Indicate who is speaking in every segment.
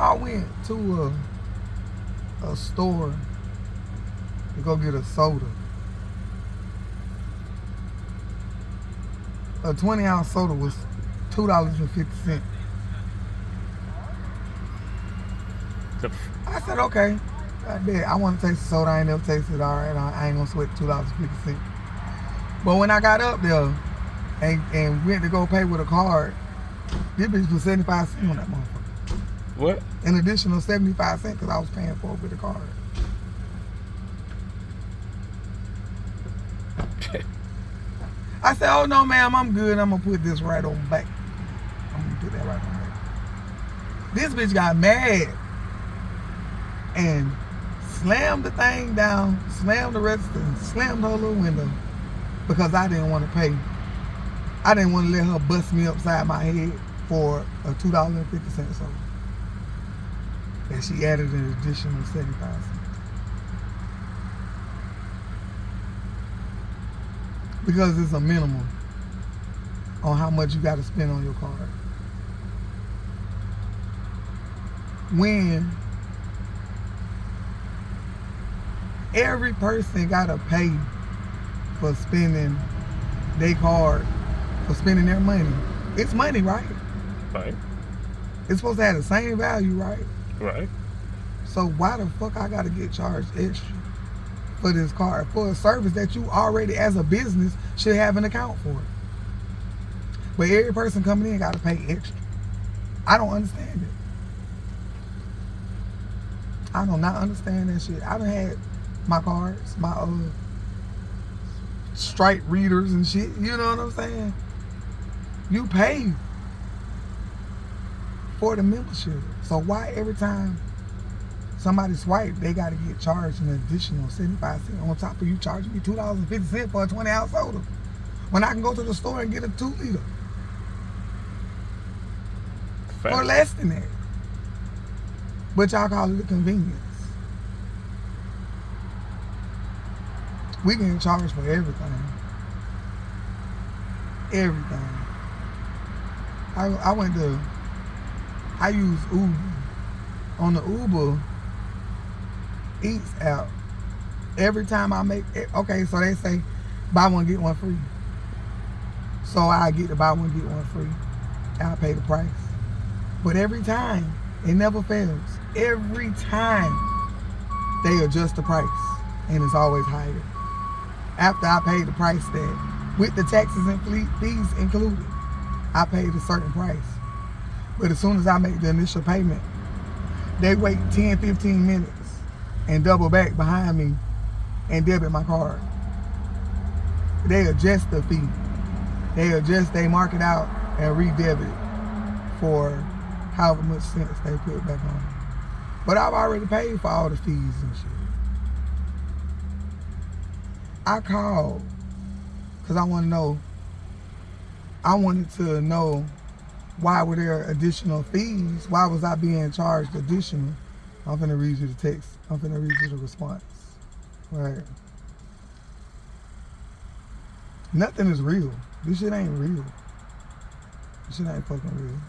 Speaker 1: I went to a store to go get a soda. A 20-ounce soda was $2.50. I said, okay. I bet. I want to taste the soda. I ain't never tasted it. All right, I ain't gonna sweat $2.50. But when I got up there and went to go pay with a card, this bitch was 75 cents on that motherfucker.
Speaker 2: What?
Speaker 1: An additional 75 cents because I was paying for it with a card. I said, oh no, ma'am, I'm good. I'm gonna put this right on back. I'm gonna put that right on back. This bitch got mad and slammed the thing down, slammed the register, and slammed her little window because I didn't want to pay. I didn't want to let her bust me upside my head for a $2.50 soda. And she added an additional 75 cents. Because it's a minimum on how much you got to spend on your card. When every person got to pay for spending their card, for spending their money. It's money, right?
Speaker 2: Right.
Speaker 1: It's supposed to have the same value, right?
Speaker 2: Right.
Speaker 1: So why the fuck I got to get charged extra for this card, for a service that you already, as a business, should have an account for? But every person coming in got to pay extra. I don't understand it. I do not understand that shit. I done had my cards, my Stripe readers and shit. You know what I'm saying? You pay for the membership. So why every time somebody swipe, they got to get charged an additional 75 cents on top of you charging me $2.50 for a 20-ounce soda when I can go to the store and get a 2-liter for less than that? But y'all call it a convenience. We getting charged for everything. Everything. I use Uber. On the Uber Eats app, every time I make, okay, so they say buy one, get one free. So I get to buy one, get one free. I pay the price. But every time, it never fails. Every time they adjust the price, and it's always higher. After I pay the price that, with the taxes and fees included, I paid a certain price. But as soon as I make the initial payment, they wait 10, 15 minutes and double back behind me and debit my card. They adjust the fee. They mark it out and re-debit for however much cents they put back on. But I've already paid for all the fees and shit. I called because I wanted to know why were there additional fees? Why was I being charged additional? I'm finna read you the text. I'm finna read you the response. Right. Nothing is real. This shit ain't real. This shit ain't fucking real.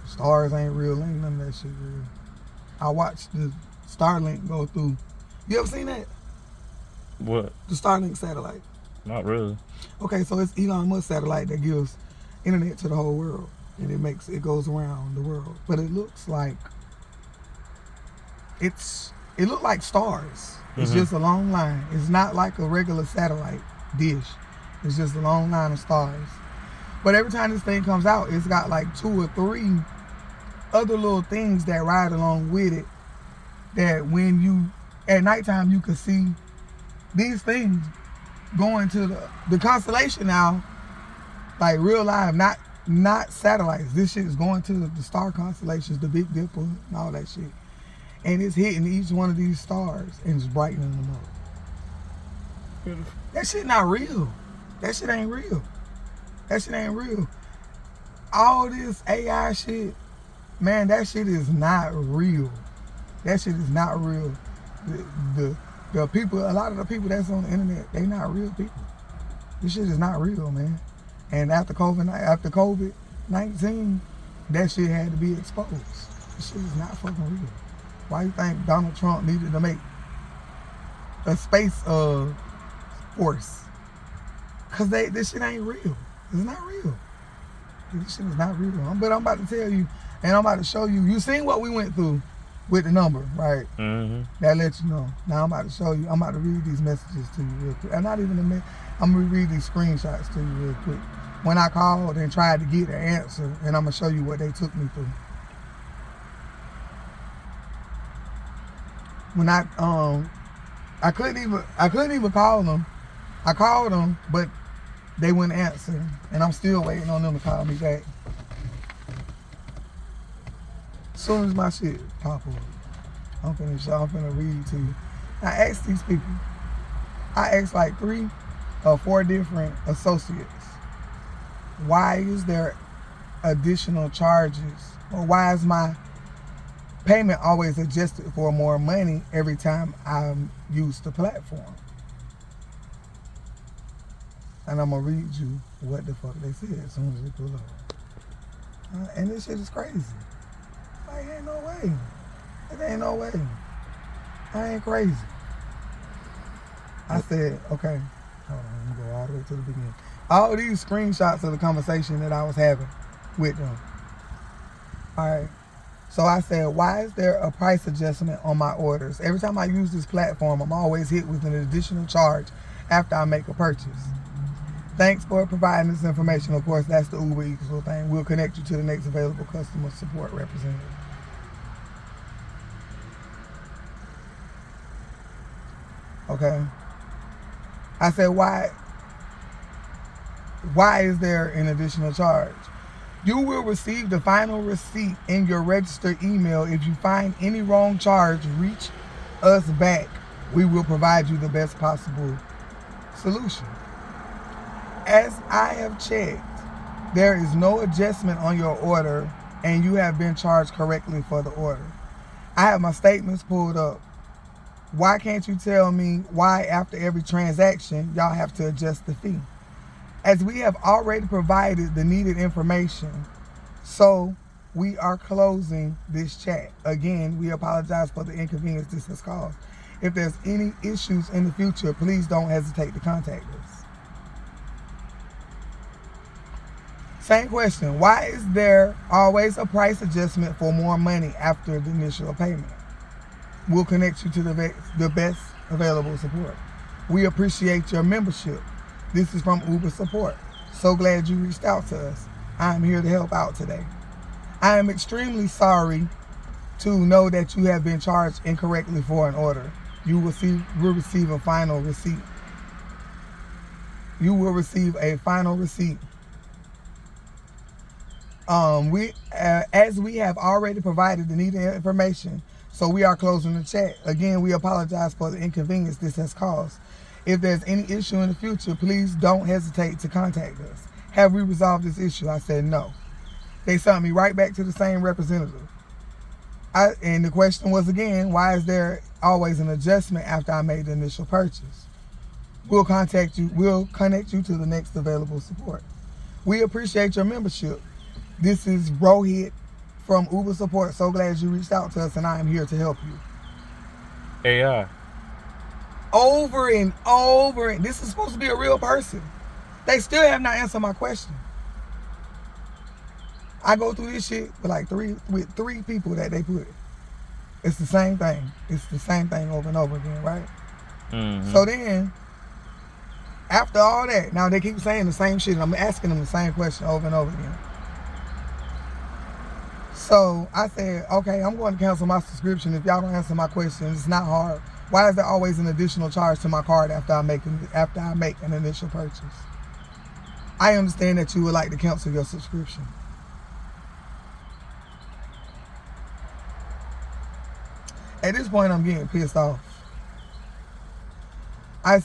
Speaker 1: Stars ain't real. Ain't none of that shit real. I watched the Starlink go through. You ever seen that?
Speaker 2: What?
Speaker 1: The Starlink satellite.
Speaker 2: Not really.
Speaker 1: Okay, so it's Elon Musk satellite that gives internet to the whole world. And it goes around the world. But it looks like it looked like stars. It's just a long line. It's not like a regular satellite dish. It's just a long line of stars. But every time this thing comes out, it's got like 2 or 3 other little things that ride along with it, that when you, at nighttime, you can see these things going to the constellation now, like real live, not satellites. This shit is going to the star constellations, the Big Dipper and all that shit. And it's hitting each one of these stars and it's brightening them up. Beautiful. That shit not real. That shit ain't real. That shit ain't real. All this AI shit, man, that shit is not real. That shit is not real. The people, a lot of the people that's on the internet, they not real people. This shit is not real, man. And after COVID-19, that shit had to be exposed. This shit is not fucking real. Why you think Donald Trump needed to make a space force? Because this shit ain't real. It's not real. This shit is not real. But I'm about to tell you, and I'm about to show you. You seen what we went through with the number, right?
Speaker 2: Mm-hmm.
Speaker 1: That lets you know. Now I'm about to show you. I'm about to read these messages to you real quick. And not even a minute. I'm going to read these screenshots to you real quick. When I called and tried to get an answer, and I'm going to show you what they took me through. When I couldn't even call them. I called them, but they wouldn't answer, and I'm still waiting on them to call me back. As soon as my shit pop up, I'm finna read to you. I asked these people. I asked like 3 or 4 different associates. Why is there additional charges, or why is my payment always adjusted for more money every time I use the platform? And I'm gonna read you what the fuck they said as soon as they pull up. And this shit is crazy. Like, ain't no way. It ain't no way. I ain't crazy. I said, okay, hold on, let me go all the way to the beginning. All these screenshots of the conversation that I was having with them. All right. So I said, why is there a price adjustment on my orders? Every time I use this platform, I'm always hit with an additional charge after I make a purchase. Thanks for providing this information. Of course, that's the Uber Eats thing. We'll connect you to the next available customer support representative. Okay. I said, why is there an additional charge? You will receive the final receipt in your registered email. If you find any wrong charge, reach us back. We will provide you the best possible solution. As I have checked, there is no adjustment on your order, and you have been charged correctly for the order. I have my statements pulled up. Why can't you tell me why after every transaction y'all have to adjust the fee? As we have already provided the needed information, so we are closing this chat. Again, we apologize for the inconvenience this has caused. If there's any issues in the future, please don't hesitate to contact us. Same question. Why is there always a price adjustment for more money after the initial payment? We'll connect you to the best available support. We appreciate your membership. This is from Uber Support. So glad you reached out to us. I'm here to help out today. I am extremely sorry to know that you have been charged incorrectly for an order. You will receive a final receipt. You will receive a final receipt. As we have already provided the needed information, so we are closing the chat. Again, we apologize for the inconvenience this has caused. If there's any issue in the future, please don't hesitate to contact us. Have we resolved this issue? I said no. They sent me right back to the same representative. And the question was again, why is there always an adjustment after I made the initial purchase? We'll connect you to the next available support. We appreciate your membership. This is Rohit from Uber Support. So glad you reached out to us, and I am here to help you.
Speaker 2: AI.
Speaker 1: Over and over. This is supposed to be a real person. They still have not answered my question. I go through this shit with three people that they put. It's the same thing. It's the same thing over and over again, right?
Speaker 2: Mm-hmm.
Speaker 1: So then, after all that, now they keep saying the same shit, and I'm asking them the same question over and over again. So I said, okay, I'm going to cancel my subscription if y'all don't answer my question. It's not hard. Why is there always an additional charge to my card after I make an initial purchase? I understand that you would like to cancel your subscription. At this point, I'm getting pissed off. I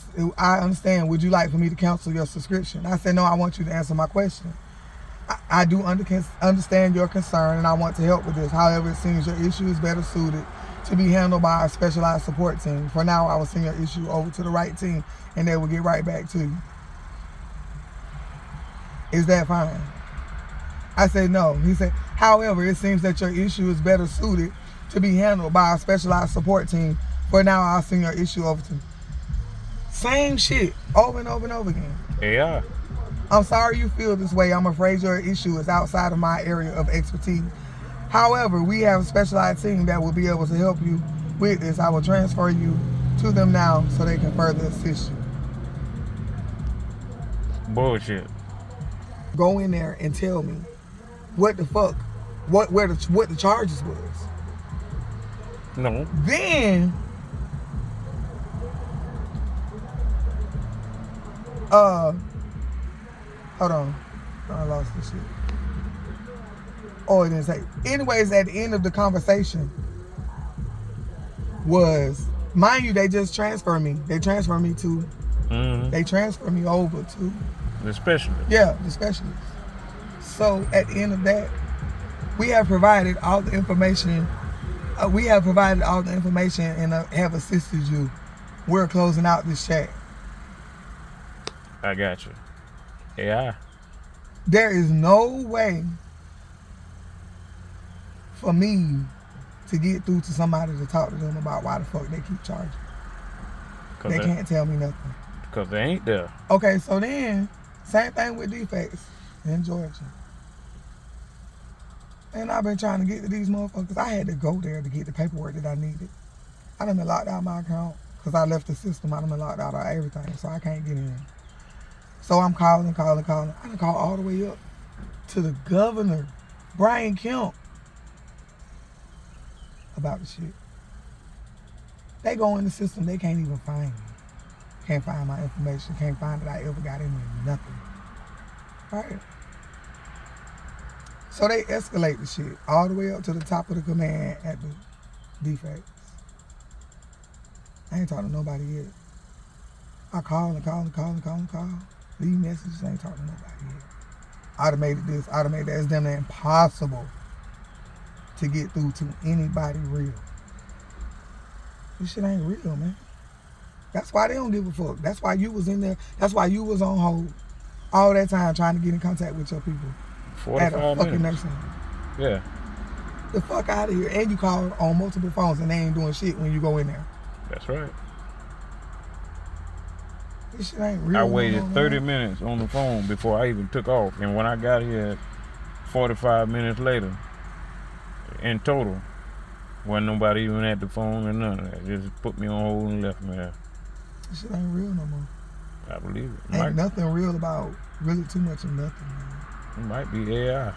Speaker 1: understand. Would you like for me to cancel your subscription? I said, no, I want you to answer my question. I do understand your concern, and I want to help with this. However, it seems your issue is better suited to be handled by our specialized support team. For now, I will send your issue over to the right team, and they will get right back to you. Is that fine? I said, no. He said, however, it seems that your issue is better suited to be handled by a specialized support team. For now, I'll send your issue over to. Same shit, over and over and over again.
Speaker 2: AI.
Speaker 1: I'm sorry you feel this way. I'm afraid your issue is outside of my area of expertise. However, we have a specialized team that will be able to help you with this. I will transfer you to them now so they can further assist you.
Speaker 2: Bullshit.
Speaker 1: Go in there and tell me what the fuck, what the charges was.
Speaker 2: No.
Speaker 1: Then, hold on, I lost this shit. Oh, it didn't say. Anyways, at the end of the conversation was, mind you, they just transferred me. They transferred me to, they transferred me over to
Speaker 2: The specialist.
Speaker 1: Yeah, the specialist. So at the end of that, we have provided all the information. We have provided all the information and have assisted you. We're closing out this chat.
Speaker 2: I got you. AI.
Speaker 1: There is no way for me to get through to somebody to talk to them about why the fuck they keep charging. They can't tell me nothing.
Speaker 2: Because they ain't there.
Speaker 1: Okay, so then, same thing with defects in Georgia. And I've been trying to get to these motherfuckers. I had to go there to get the paperwork that I needed. I done been locked out of my account because I left the system. I done been locked out of everything, so I can't get in. So I'm calling. I done called all the way up to the governor, Brian Kemp, about the shit. They go in the system, they can't even find me. Can't find my information, can't find that I ever got in there, nothing. Right? So they escalate the shit all the way up to the top of the command at the defects. I ain't talking to nobody yet. I call. Leave messages, I ain't talking to nobody yet. Automated this, automated that. It's damn near impossible to get through to anybody real. This shit ain't real, man. That's why they don't give a fuck. That's why you was in there. That's why you was on hold all that time trying to get in contact with your people.
Speaker 2: 45
Speaker 1: at a fucking
Speaker 2: minutes.
Speaker 1: nursing home.
Speaker 2: Yeah.
Speaker 1: The fuck out of here. And you call on multiple phones and they ain't doing shit when you go in there.
Speaker 2: That's right.
Speaker 1: This shit ain't real.
Speaker 2: I waited 30 minutes on the phone before I even took off. And when I got here 45 minutes later, in total, wasn't nobody even at the phone or none of that. Just put me on hold and left me there.
Speaker 1: This shit ain't real no more.
Speaker 2: I believe it.
Speaker 1: Ain't nothing real about really too much of nothing, man.
Speaker 2: It might be AI.